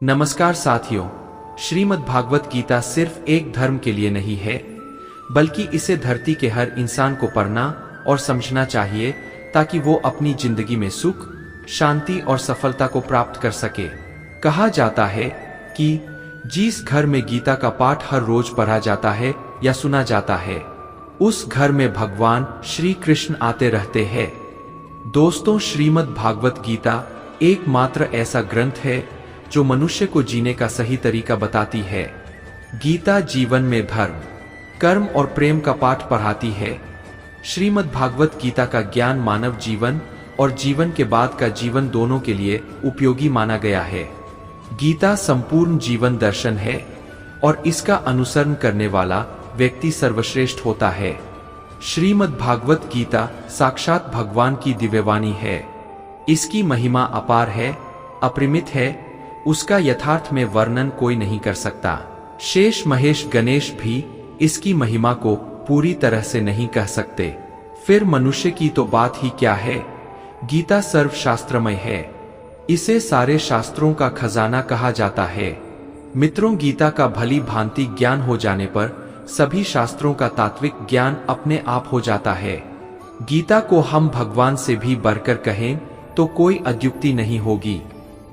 नमस्कार साथियों, श्रीमद् भागवत गीता सिर्फ एक धर्म के लिए नहीं है, बल्कि इसे धरती के हर इंसान को पढ़ना और समझना चाहिए ताकि वो अपनी जिंदगी में सुख, शांति और सफलता को प्राप्त कर सके। कहा जाता है कि जिस घर में गीता का पाठ हर रोज पढ़ा जाता है या सुना जाता है, उस घर में भगवान श्री कृष्ण आते रहते हैं। दोस्तों, श्रीमद् भागवत गीता एकमात्र ऐसा ग्रंथ है जो मनुष्य को जीने का सही तरीका बताती है। गीता जीवन में धर्म, कर्म और प्रेम का पाठ पढ़ाती है। श्रीमद् भागवत गीता का ज्ञान मानव जीवन और जीवन के बाद का जीवन दोनों के लिए उपयोगी माना गया है। गीता संपूर्ण जीवन दर्शन है और इसका अनुसरण करने वाला व्यक्ति सर्वश्रेष्ठ होता है। श्रीमद् भागवत गीता साक्षात भगवान की दिव्यवाणी है। इसकी महिमा अपार है, अपरिमित है, उसका यथार्थ में वर्णन कोई नहीं कर सकता। शेष महेश गणेश भी इसकी महिमा को पूरी तरह से नहीं कह सकते, फिर मनुष्य की तो बात ही क्या है। गीता सर्वशास्त्रमय है, इसे सारे शास्त्रों का खजाना कहा जाता है। मित्रों, गीता का भली भांति ज्ञान हो जाने पर सभी शास्त्रों का तात्विक ज्ञान अपने आप हो जाता है। गीता को हम भगवान से भी बढ़कर कहें तो कोई अत्युक्ति नहीं होगी।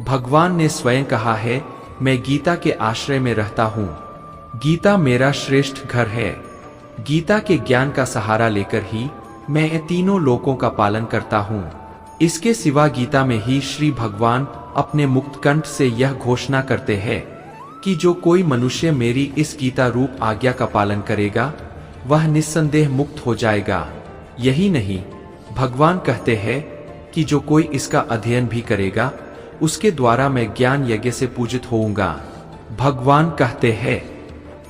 भगवान ने स्वयं कहा है, मैं गीता के आश्रय में रहता हूँ। गीता मेरा श्रेष्ठ घर है। गीता के ज्ञान का सहारा लेकर ही मैं तीनों लोकों का पालन करता हूँ। इसके सिवा गीता में ही श्री भगवान अपने मुक्त कंठ से यह घोषणा करते हैं कि जो कोई मनुष्य मेरी इस गीता रूप आज्ञा का पालन करेगा वह निस्संदेह मुक्त हो जाएगा। यही नहीं, भगवान कहते हैं कि जो कोई इसका अध्ययन भी करेगा उसके द्वारा मैं ज्ञान यज्ञ से पूजित होऊंगा। भगवान कहते हैं,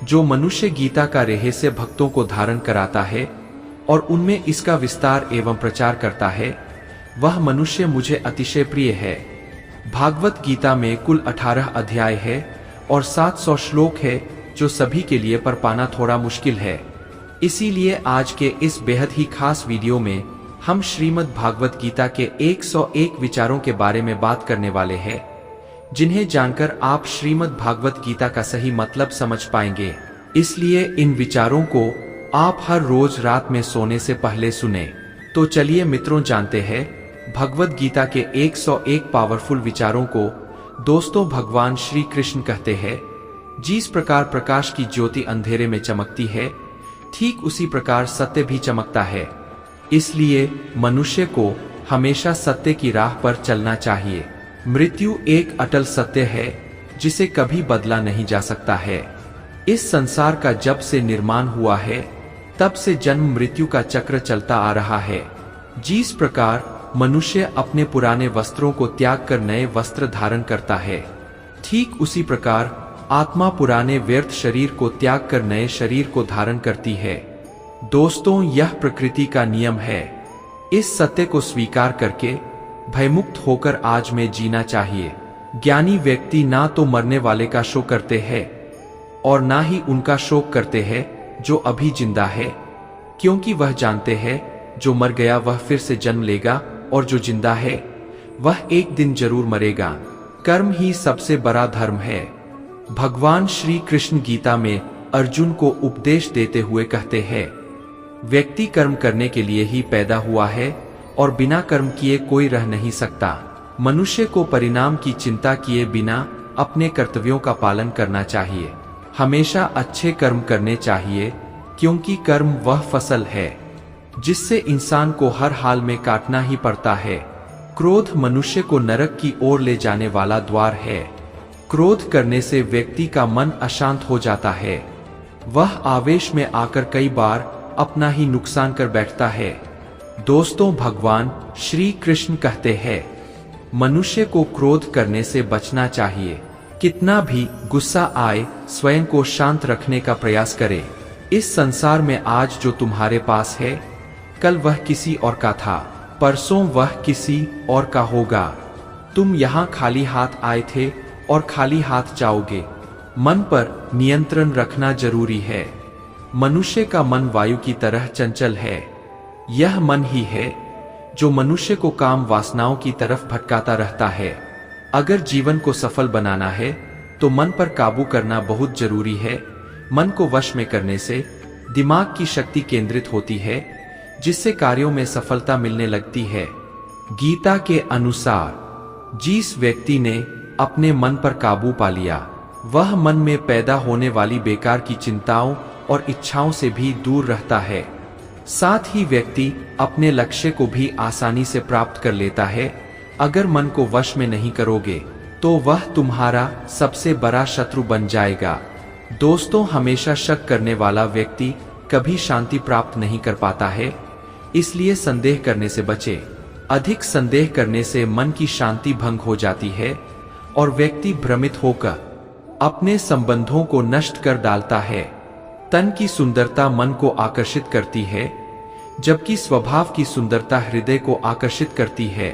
जो मनुष्य गीता का रहस्य भक्तों को धारण कराता है और उनमें इसका विस्तार एवं प्रचार करता है, वह मनुष्य मुझे अतिशय प्रिय है। भागवत गीता में कुल 18 अध्याय है और 700 श्लोक है, जो सभी के लिए पढ़ पाना थोड़ा मुश्किल है। इसीलिए आज के इस बेहद ही खास वीडियो में हम श्रीमद् भागवत गीता के 101 विचारों के बारे में बात करने वाले हैं, जिन्हें जानकर आप श्रीमद् भागवत गीता का सही मतलब समझ पाएंगे। इसलिए इन विचारों को आप हर रोज रात में सोने से पहले सुने। तो चलिए मित्रों, जानते हैं भगवत गीता के 101 पावरफुल विचारों को। दोस्तों, भगवान श्री कृष्ण कहते हैं, जिस प्रकार प्रकाश की ज्योति अंधेरे में चमकती है, ठीक उसी प्रकार सत्य भी चमकता है। इसलिए मनुष्य को हमेशा सत्य की राह पर चलना चाहिए। मृत्यु एक अटल सत्य है जिसे कभी बदला नहीं जा सकता है। इस संसार का जब से निर्माण हुआ है तब से जन्म मृत्यु का चक्र चलता आ रहा है। जिस प्रकार मनुष्य अपने पुराने वस्त्रों को त्याग कर नए वस्त्र धारण करता है, ठीक उसी प्रकार आत्मा पुराने व्यर्थ शरीर को त्याग कर नए शरीर को धारण करती है। दोस्तों, यह प्रकृति का नियम है। इस सत्य को स्वीकार करके भयमुक्त होकर आज में जीना चाहिए। ज्ञानी व्यक्ति ना तो मरने वाले का शोक करते हैं और ना ही उनका शोक करते हैं जो अभी जिंदा है, क्योंकि वह जानते हैं जो मर गया वह फिर से जन्म लेगा और जो जिंदा है वह एक दिन जरूर मरेगा। कर्म ही सबसे बड़ा धर्म है। भगवान श्री कृष्ण गीता में अर्जुन को उपदेश देते हुए कहते हैं, व्यक्ति कर्म करने के लिए ही पैदा हुआ है और बिना कर्म किए कोई रह नहीं सकता। मनुष्य को परिणाम की चिंता किए बिना अपने कर्तव्यों का पालन करना चाहिए। हमेशा अच्छे कर्म करने चाहिए, क्योंकि कर्म वह फसल है जिससे इंसान को हर हाल में काटना ही पड़ता है। क्रोध मनुष्य को नरक की ओर ले जाने वाला द्वार है। क्रोध करने से व्यक्ति का मन अशांत हो जाता है। वह आवेश में आकर कई बार अपना ही नुकसान कर बैठता है। दोस्तों, भगवान श्री कृष्ण कहते हैं, मनुष्य को क्रोध करने से बचना चाहिए। कितना भी गुस्सा आए, स्वयं को शांत रखने का प्रयास करे। इस संसार में आज जो तुम्हारे पास है, कल वह किसी और का था, परसों वह किसी और का होगा। तुम यहाँ खाली हाथ आए थे और खाली हाथ जाओगे। मन पर नियंत्रण रखना जरूरी है। मनुष्य का मन वायु की तरह चंचल है। यह मन ही है जो मनुष्य को काम वासनाओं की तरफ भटकाता रहता है। अगर जीवन को सफल बनाना है तो मन पर काबू करना बहुत जरूरी है। मन को वश में करने से दिमाग की शक्ति केंद्रित होती है, जिससे कार्यों में सफलता मिलने लगती है। गीता के अनुसार जिस व्यक्ति ने अपने मन पर काबू पा लिया, वह मन में पैदा होने वाली बेकार की चिंताओं और इच्छाओं से भी दूर रहता है। साथ ही व्यक्ति अपने लक्ष्य को भी आसानी से प्राप्त कर लेता है। अगर मन को वश में नहीं करोगे तो वह तुम्हारा सबसे बड़ा शत्रु बन जाएगा। दोस्तों, हमेशा शक करने वाला व्यक्ति कभी शांति प्राप्त नहीं कर पाता है, इसलिए संदेह करने से बचें। अधिक संदेह करने से मन की शांति भंग हो जाती है और व्यक्ति भ्रमित होकर अपने संबंधों को नष्ट कर डालता है। तन की सुंदरता मन को आकर्षित करती है, जबकि स्वभाव की सुंदरता हृदय को आकर्षित करती है।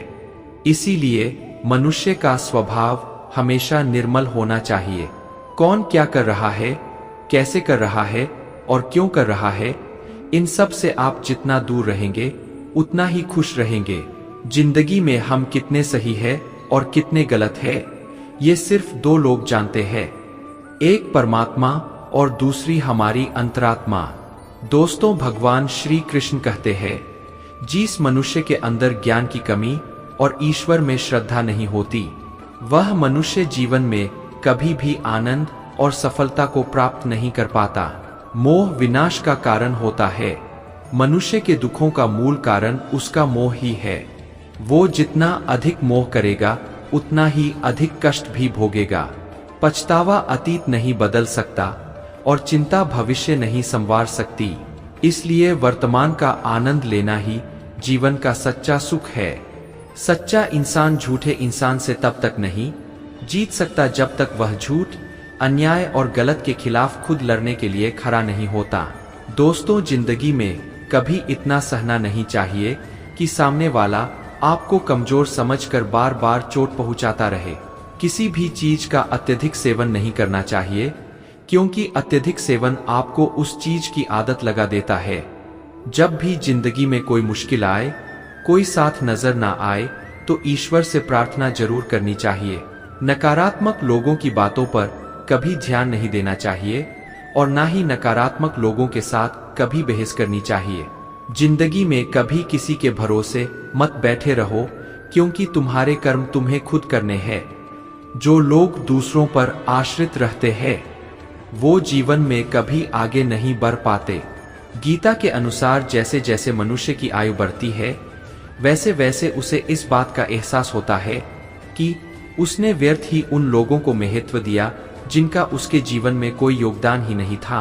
इसीलिए मनुष्य का स्वभाव हमेशा निर्मल होना चाहिए। कौन क्या कर रहा है, कैसे कर रहा है और क्यों कर रहा है, इन सब से आप जितना दूर रहेंगे उतना ही खुश रहेंगे। जिंदगी में हम कितने सही है और कितने गलत है, ये सिर्फ दो लोग जानते हैं, एक परमात्मा और दूसरी हमारी अंतरात्मा। दोस्तों, भगवान श्री कृष्ण कहते हैं, जिस मनुष्य के अंदर ज्ञान की कमी और ईश्वर में श्रद्धा नहीं होती, वह मनुष्य जीवन में कभी भी आनंद और सफलता को प्राप्त नहीं कर पाता। मोह विनाश का कारण होता है। मनुष्य के दुखों का मूल कारण उसका मोह ही है। वो जितना अधिक मोह करेगा उतना ही अधिक कष्ट भी भोगेगा। पछतावा अतीत नहीं बदल सकता और चिंता भविष्य नहीं संवार सकती। इसलिए वर्तमान का आनंद लेना ही जीवन का सच्चा सुख है। सच्चा इंसान झूठे इंसान से तब तक नहीं जीत सकता जब तक वह झूठ, अन्याय और गलत के खिलाफ खुद लड़ने के लिए खड़ा नहीं होता। दोस्तों, जिंदगी में कभी इतना सहना नहीं चाहिए कि सामने वाला आपको कमजोर समझकर बार बार चोट पहुंचाता रहे। किसी भी चीज का अत्यधिक सेवन नहीं करना चाहिए, क्योंकि अत्यधिक सेवन आपको उस चीज की आदत लगा देता है। जब भी जिंदगी में कोई मुश्किल आए, कोई साथ नजर ना आए, तो ईश्वर से प्रार्थना जरूर करनी चाहिए। नकारात्मक लोगों की बातों पर कभी ध्यान नहीं देना चाहिए और ना ही नकारात्मक लोगों के साथ कभी बहस करनी चाहिए। जिंदगी में कभी किसी के भरोसे मत बैठे रहो, क्योंकि तुम्हारे कर्म तुम्हें खुद करने हैं। जो लोग दूसरों पर आश्रित रहते हैं, वो जीवन में कभी आगे नहीं बढ़ पाते। गीता के अनुसार जैसे जैसे मनुष्य की आयु बढ़ती है, वैसे वैसे उसे इस बात का एहसास होता है कि उसने व्यर्थ ही उन लोगों को महत्व दिया जिनका उसके जीवन में कोई योगदान ही नहीं था।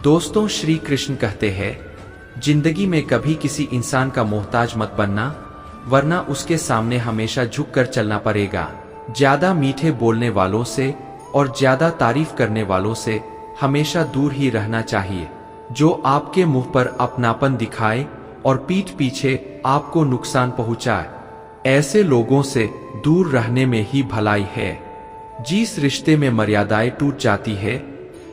दोस्तों, श्री कृष्ण कहते हैं, जिंदगी में कभी किसी इंसान का मोहताज मत बनना, वरना उसके सामने हमेशा झुककर चलना पड़ेगा। ज्यादा मीठे बोलने वालों से और ज्यादा तारीफ करने वालों से हमेशा दूर ही रहना चाहिए। जो आपके मुंह पर अपनापन दिखाए और पीठ पीछे आपको नुकसान पहुंचाए, ऐसे लोगों से दूर रहने में ही भलाई है। जिस रिश्ते में मर्यादाएं टूट जाती है,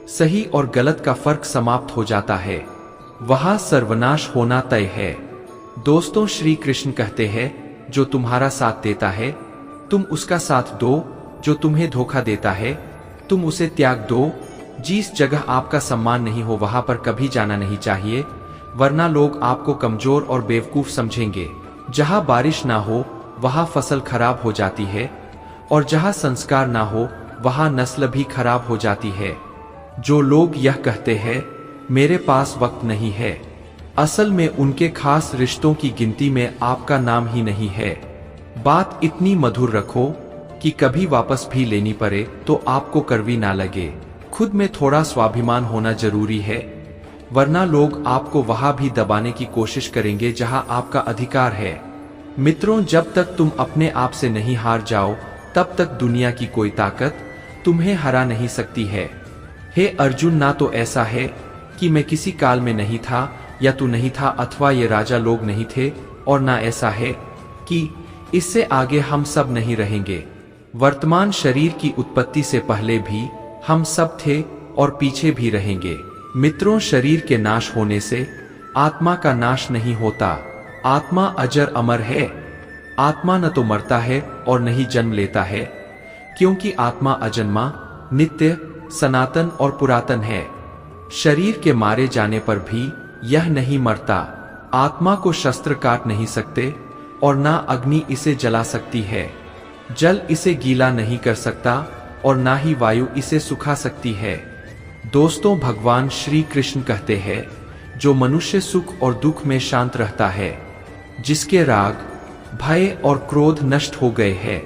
सही और गलत का फर्क समाप्त हो जाता है, वहां सर्वनाश होना तय है। दोस्तों, श्री कृष्ण कहते हैं, जो तुम्हारा साथ देता है तुम उसका साथ दो, जो तुम्हें धोखा देता है तुम उसे त्याग दो। जिस जगह आपका सम्मान नहीं हो वहां पर कभी जाना नहीं चाहिए, वरना लोग आपको कमजोर और बेवकूफ समझेंगे। जहां बारिश ना हो वहां फसल खराब हो जाती है, और जहां संस्कार ना हो वहां नस्ल भी खराब हो जाती है। जो लोग यह कहते हैं मेरे पास वक्त नहीं है, असल में उनके खास रिश्तों की गिनती में आपका नाम ही नहीं है। बात इतनी मधुर रखो कि कभी वापस भी लेनी पड़े तो आपको कड़वी ना लगे। खुद में थोड़ा स्वाभिमान होना जरूरी है, वरना लोग आपको वहां भी दबाने की कोशिश करेंगे जहां आपका अधिकार है। मित्रों, जब तक तुम अपने आप से नहीं हार जाओ, तब तक दुनिया की कोई ताकत तुम्हें हरा नहीं सकती है। हे अर्जुन, ना तो ऐसा है कि मैं किसी काल में नहीं था या तू नहीं था, अथवा ये राजा लोग नहीं थे, और ना ऐसा है कि इससे आगे हम सब नहीं रहेंगे। वर्तमान शरीर की उत्पत्ति से पहले भी हम सब थे और पीछे भी रहेंगे। मित्रों, शरीर के नाश होने से आत्मा का नाश नहीं होता। आत्मा अजर अमर है। आत्मा न तो मरता है और न ही जन्म लेता है। क्योंकि आत्मा अजन्मा, नित्य, सनातन और पुरातन है। शरीर के मारे जाने पर भी यह नहीं मरता। आत्मा को शस्त्र काट नहीं सकते और ना अग्नि इसे जला सकती है। जल इसे गीला नहीं कर सकता और ना ही वायु इसे सुखा सकती है। दोस्तों, भगवान श्री कृष्ण कहते हैं, जो मनुष्य सुख और दुख में शांत रहता है, जिसके राग, भय और क्रोध नष्ट हो गए हैं,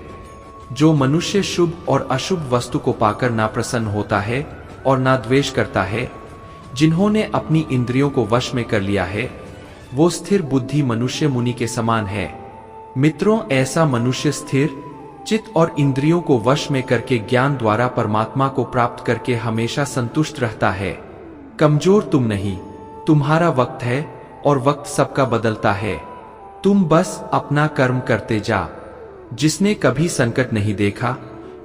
जो मनुष्य शुभ और अशुभ वस्तु को पाकर ना प्रसन्न होता है और ना द्वेष करता है, जिन्होंने अपनी इंद्रियों को वश में कर लिया है, वो स्थिर बुद्धि मनुष्य मुनि के समान है। मित्रों, ऐसा मनुष्य स्थिर चित्त और इंद्रियों को वश में करके ज्ञान द्वारा परमात्मा को प्राप्त करके हमेशा संतुष्ट रहता है। कमजोर तुम नहीं, तुम्हारा वक्त है और वक्त सबका बदलता है। तुम बस अपना कर्म करते जा। जिसने कभी संकट नहीं देखा,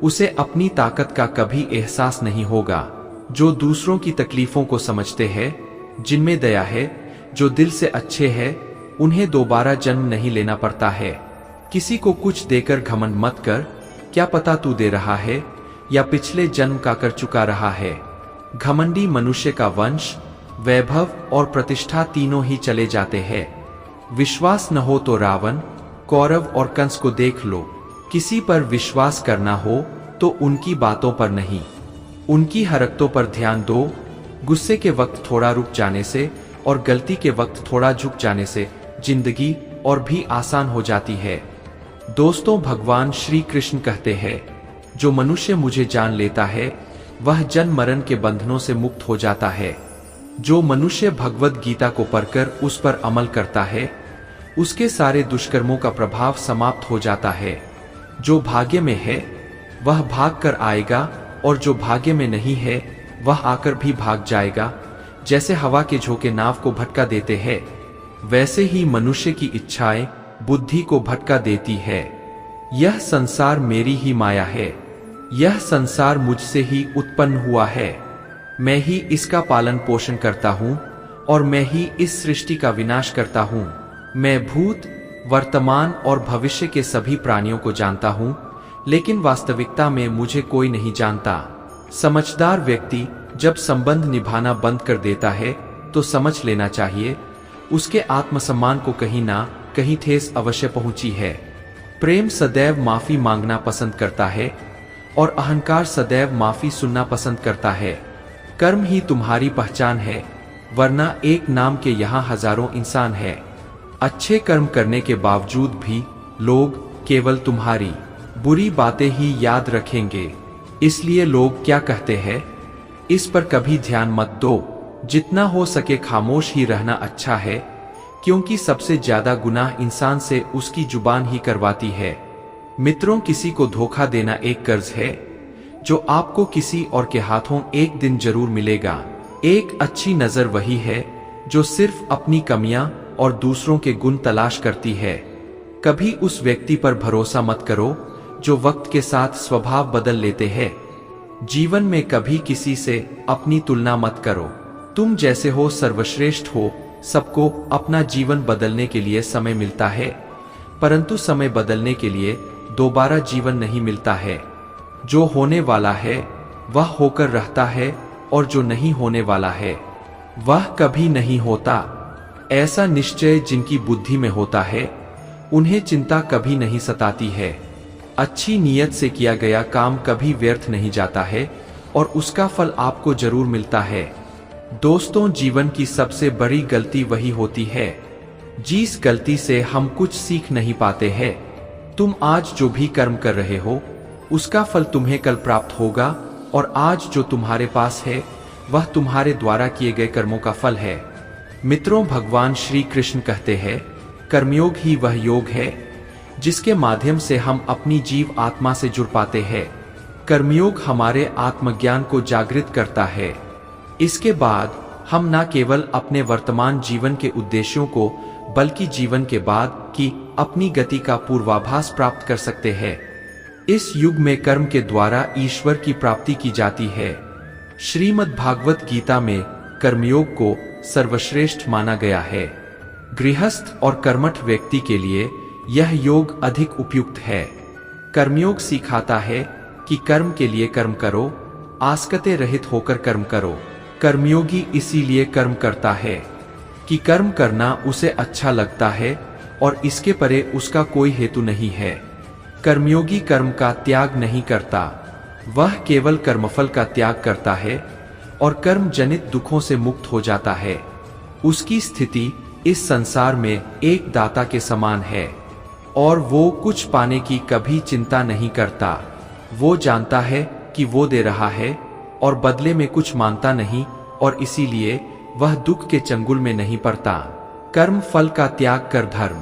उसे अपनी ताकत का कभी एहसास नहीं होगा। जो दूसरों की तकलीफों को समझते हैं, जिनमें दया है, जो दिल से अच्छे हैं, उन्हें दोबारा जन्म नहीं लेना पड़ता है। किसी को कुछ देकर घमंड मत कर, क्या पता तू दे रहा है या पिछले जन्म का कर चुका रहा है। घमंडी मनुष्य का वंश, वैभव और प्रतिष्ठा तीनों ही चले जाते हैं। विश्वास न हो तो रावण, कौरव और कंस को देख लो। किसी पर विश्वास करना हो तो उनकी बातों पर नहीं, उनकी हरकतों पर ध्यान दो। गुस्से के वक्त थोड़ा रुक जाने से और गलती के वक्त थोड़ा झुक जाने से जिंदगी और भी आसान हो जाती है। दोस्तों, भगवान श्री कृष्ण कहते हैं, जो मनुष्य मुझे जान लेता है, वह जन्म मरण के बंधनों से मुक्त हो जाता है। जो मनुष्य भगवद गीता को पढ़कर उस पर अमल करता है, उसके सारे दुष्कर्मों का प्रभाव समाप्त हो जाता है। जो भाग्य में है वह भाग कर आएगा और जो भाग्य में नहीं है वह आकर भी भाग जाएगा। जैसे हवा के झोंके नाव को भटका देते हैं, वैसे ही मनुष्य की इच्छाएं बुद्धि को भटका देती है। यह संसार मेरी ही माया है। यह संसार मुझसे ही उत्पन्न हुआ है। मैं ही इसका पालन पोषण करता हूँ और मैं ही इस सृष्टि का विनाश करता हूँ। मैं भूत, वर्तमान और भविष्य के सभी प्राणियों को जानता हूँ, लेकिन वास्तविकता में मुझे कोई नहीं जानता। समझदार व्यक्ति जब संबंध निभाना बंद कर देता है तो समझ लेना चाहिए उसके आत्मसम्मान को कहीं ना कहीं ठेस अवश्य पहुंची है। प्रेम सदैव माफी मांगना पसंद करता है और अहंकार सदैव माफी सुनना पसंद करता है। कर्म ही तुम्हारी पहचान है, वरना एक नाम के यहाँ हजारों इंसान है। अच्छे कर्म करने के बावजूद भी लोग केवल तुम्हारी बुरी बातें ही याद रखेंगे। इसलिए लोग क्या कहते हैं, इस पर कभी ध्यान मत दो। जितना हो सके खामोश ही रहना अच्छा है, क्योंकि सबसे ज्यादा गुनाह इंसान से उसकी जुबान ही करवाती है। मित्रों, किसी को धोखा देना एक कर्ज है जो आपको किसी और के हाथों एक दिन जरूर मिलेगा। एक अच्छी नजर वही है जो सिर्फ अपनी कमियां और दूसरों के गुण तलाश करती है। कभी उस व्यक्ति पर भरोसा मत करो जो वक्त के साथ स्वभाव बदल लेते हैं। जीवन में कभी किसी से अपनी तुलना मत करो। तुम जैसे हो सर्वश्रेष्ठ हो। सबको अपना जीवन बदलने के लिए समय मिलता है, परंतु समय बदलने के लिए दोबारा जीवन नहीं मिलता है। जो होने वाला है वह होकर रहता है और जो नहीं होने वाला है वह कभी नहीं होता। ऐसा निश्चय जिनकी बुद्धि में होता है उन्हें चिंता कभी नहीं सताती है। अच्छी नीयत से किया गया काम कभी व्यर्थ नहीं जाता है और उसका फल आपको जरूर मिलता है। दोस्तों, जीवन की सबसे बड़ी गलती वही होती है जिस गलती से हम कुछ सीख नहीं पाते हैं। तुम आज जो भी कर्म कर रहे हो उसका फल तुम्हें कल प्राप्त होगा और आज जो तुम्हारे पास है वह तुम्हारे द्वारा किए गए कर्मों का फल है। मित्रों, भगवान श्री कृष्ण कहते हैं, कर्मयोग ही वह योग है जिसके माध्यम से हम अपनी जीव आत्मा से जुड़ पाते हैं। कर्मयोग हमारे आत्मज्ञान को जागृत करता है। इसके बाद हम न केवल अपने वर्तमान जीवन के उद्देश्यों को बल्कि जीवन के बाद की अपनी गति का पूर्वाभास प्राप्त कर सकते हैं। इस युग में कर्म के द्वारा ईश्वर की प्राप्ति की जाती है। श्रीमद् भागवत गीता में कर्मयोग को सर्वश्रेष्ठ माना गया है। गृहस्थ और कर्मठ व्यक्ति के लिए यह योग अधिक उपयुक्त है। कर्मयोग सिखाता है कि कर्म के लिए कर्म करो, आसक्ति रहित होकर कर्म करो। कर्मयोगी इसीलिए कर्म करता है कि कर्म करना उसे अच्छा लगता है और इसके परे उसका कोई हेतु नहीं है। कर्मयोगी कर्म का त्याग नहीं करता, वह केवल कर्मफल का त्याग करता है और कर्म जनित दुखों से मुक्त हो जाता है। उसकी स्थिति इस संसार में एक दाता के समान है और वो कुछ पाने की कभी चिंता नहीं करता। वो जानता है कि वो दे रहा है और बदले में कुछ मांगता नहीं और इसीलिए वह दुख के चंगुल में नहीं पड़ता। कर्म फल का त्याग कर धर्म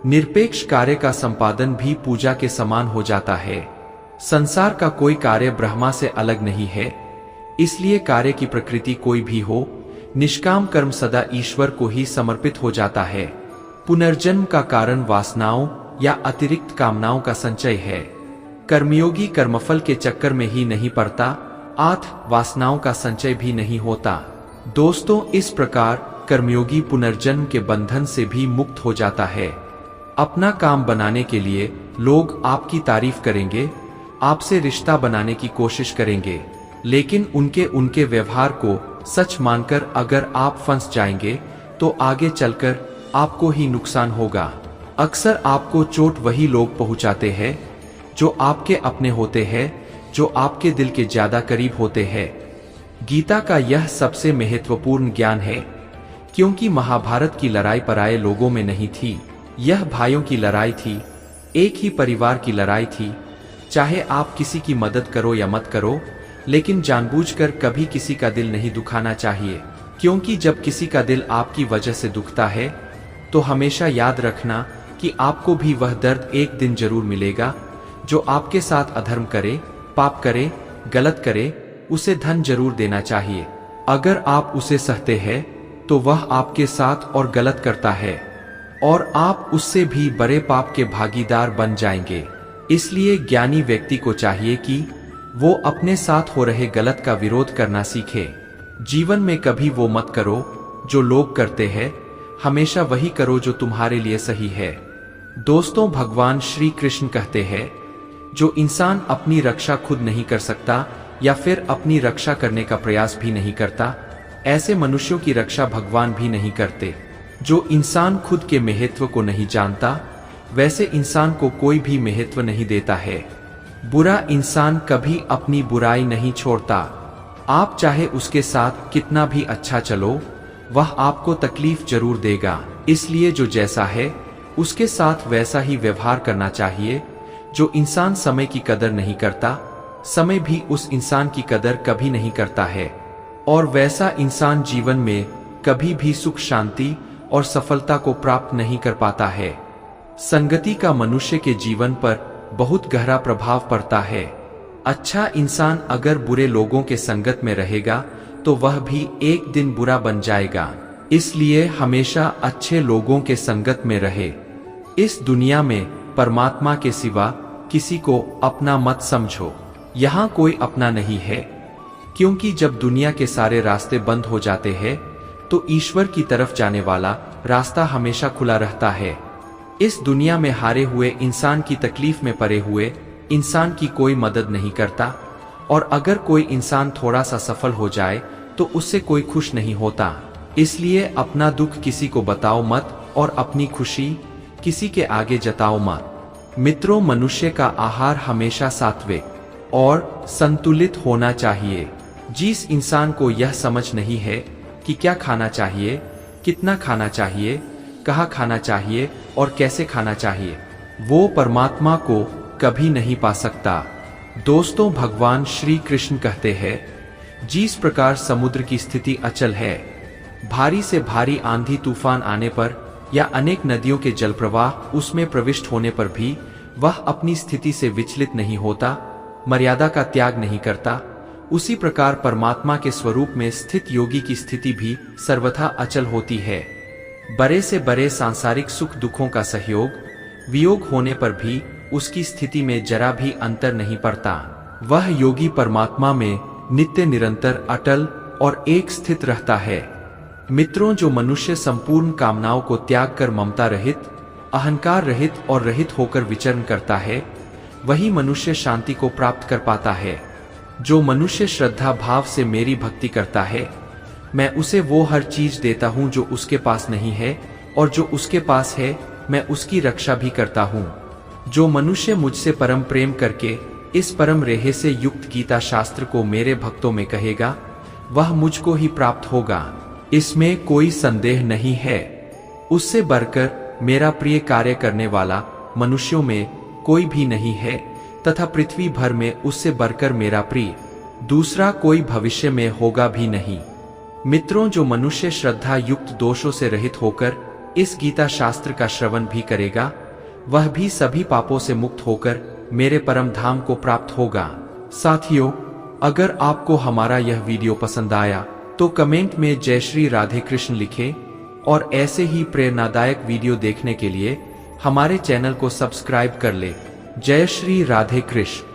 निरपेक्ष कार्य का संपादन भी पूजा के समान हो जाता है। संसार का कोई कार्य ब्रह्मा से अलग नहीं है, इसलिए कार्य की प्रकृति कोई भी हो, निष्काम कर्म सदा ईश्वर को ही समर्पित हो जाता है। पुनर्जन्म का कारण वासनाओं या अतिरिक्त कामनाओं का संचय है। कर्मयोगी कर्मफल के चक्कर में ही नहीं पड़ता, वासनाओं का संचय भी नहीं होता। दोस्तों, इस प्रकार कर्मयोगी पुनर्जन्म के बंधन से भी मुक्त हो जाता है। अपना काम बनाने के लिए लोग आपकी तारीफ करेंगे, आपसे रिश्ता बनाने की कोशिश करेंगे, लेकिन उनके व्यवहार को सच मानकर अगर आप फंस जाएंगे तो आगे चलकर आपको ही नुकसान होगा। अक्सर आपको चोट वही लोग पहुंचाते हैं जो आपके अपने होते हैं, जो आपके दिल के ज्यादा करीब होते हैं। गीता का यह सबसे महत्वपूर्ण ज्ञान है, क्योंकि महाभारत की लड़ाई पराये लोगों में नहीं थी, यह भाइयों की लड़ाई थी, एक ही परिवार की लड़ाई थी। चाहे आप किसी की मदद करो या मत करो, लेकिन जानबूझकर कभी किसी का दिल नहीं दुखाना चाहिए, क्योंकि जब किसी का दिल आपकी वजह से दुखता है तो हमेशा याद रखना कि आपको भी वह दर्द एक दिन जरूर मिलेगा। जो आपके साथ अधर्म करे, पाप करे, गलत करे, उसे धन जरूर देना चाहिए। अगर आप उसे सहते हैं तो वह आपके साथ और गलत करता है और आप उससे भी बड़े पाप के भागीदार बन जाएंगे। इसलिए ज्ञानी व्यक्ति को चाहिए कि वो अपने साथ हो रहे गलत का विरोध करना सीखे। जीवन में कभी वो मत करो जो लोग करते हैं, हमेशा वही करो जो तुम्हारे लिए सही है। दोस्तों, भगवान श्री कृष्ण कहते हैं, जो इंसान अपनी रक्षा खुद नहीं कर सकता या फिर अपनी रक्षा करने का प्रयास भी नहीं करता, ऐसे मनुष्यों की रक्षा भगवान भी नहीं करते। जो इंसान खुद के महत्व को नहीं जानता, वैसे इंसान को कोई भी महत्व नहीं देता है। बुरा इंसान कभी अपनी बुराई नहीं छोड़ता। आप चाहे उसके साथ कितना भी अच्छा चलो, वह आपको तकलीफ जरूर देगा। इसलिए जो जैसा है उसके साथ वैसा ही व्यवहार करना चाहिए। जो इंसान समय की कदर नहीं करता, समय भी उस इंसान की कदर कभी नहीं करता है, और वैसा इंसान जीवन में कभी भी सुख, शांति और सफलता को प्राप्त नहीं कर पाता है। संगति का मनुष्य के जीवन पर बहुत गहरा प्रभाव पड़ता है। अच्छा इंसान अगर बुरे लोगों के संगत में रहेगा तो वह भी एक दिन बुरा बन जाएगा। इसलिए हमेशा अच्छे लोगों के संगत में रहे। इस दुनिया में परमात्मा के सिवा किसी को अपना मत समझो। यहाँ कोई अपना नहीं है, क्योंकि जब दुनिया के सारे रास्ते बंद हो जाते हैं तो ईश्वर की तरफ जाने वाला रास्ता हमेशा खुला रहता है। इस दुनिया में हारे हुए इंसान की तकलीफ में पड़े हुए इंसान की कोई मदद नहीं करता, और अगर कोई इंसान थोड़ा सा सफल हो जाए तो उससे कोई खुश नहीं होता। इसलिए अपना दुख किसी को बताओ मत और अपनी खुशी किसी के आगे जताओ मत। मित्रों, मनुष्य का आहार हमेशा सात्विक और संतुलित होना चाहिए। जिस इंसान को यह समझ नहीं है कि क्या खाना चाहिए, कितना खाना चाहिए, कहाँ खाना चाहिए और कैसे खाना चाहिए, वो परमात्मा को कभी नहीं पा सकता। दोस्तों, भगवान श्री कृष्ण कहते हैं, जिस प्रकार समुद्र की स्थिति अचल है, भारी से भारी आंधी तूफान आने पर या अनेक नदियों के जल प्रवाह उसमें प्रविष्ट होने पर भी वह अपनी स्थिति से विचलित नहीं होता, मर्यादा का त्याग नहीं करता, उसी प्रकार परमात्मा के स्वरूप में स्थित योगी की स्थिति भी सर्वथा अचल होती है। बड़े से बड़े सांसारिक सुख दुखों का सहयोग वियोग होने पर भी उसकी स्थिति में जरा भी अंतर नहीं पड़ता। वह योगी परमात्मा में नित्य निरंतर अटल और एक स्थित रहता है। मित्रों, जो मनुष्य संपूर्ण कामनाओं को त्याग कर ममता रहित, अहंकार रहित और रहित होकर विचरण करता है, वही मनुष्य शांति को प्राप्त कर पाता है। जो मनुष्य श्रद्धा भाव से मेरी भक्ति करता है, मैं उसे वो हर चीज देता हूँ जो उसके पास नहीं है, और जो उसके पास है मैं उसकी रक्षा भी करता हूँ। जो मनुष्य मुझसे परम प्रेम करके इस परम रेहे से युक्त गीता शास्त्र को मेरे भक्तों में कहेगा, वह मुझको ही प्राप्त होगा, इसमें कोई संदेह नहीं है। उससे बढ़कर मेरा प्रिय कार्य करने वाला मनुष्यों में कोई भी नहीं है, तथा पृथ्वी भर में उससे बढ़कर मेरा प्रिय दूसरा कोई भविष्य में होगा भी नहीं। मित्रों, जो मनुष्य श्रद्धा युक्त दोषों से रहित होकर इस गीता शास्त्र का श्रवण भी करेगा, वह भी सभी पापों से मुक्त होकर मेरे परम धाम को प्राप्त होगा। साथियों, अगर आपको हमारा यह वीडियो पसंद आया तो कमेंट में जय श्री राधे कृष्ण लिखें, और ऐसे ही प्रेरणादायक वीडियो देखने के लिए हमारे चैनल को सब्सक्राइब कर ले। जय श्री राधे कृष्ण।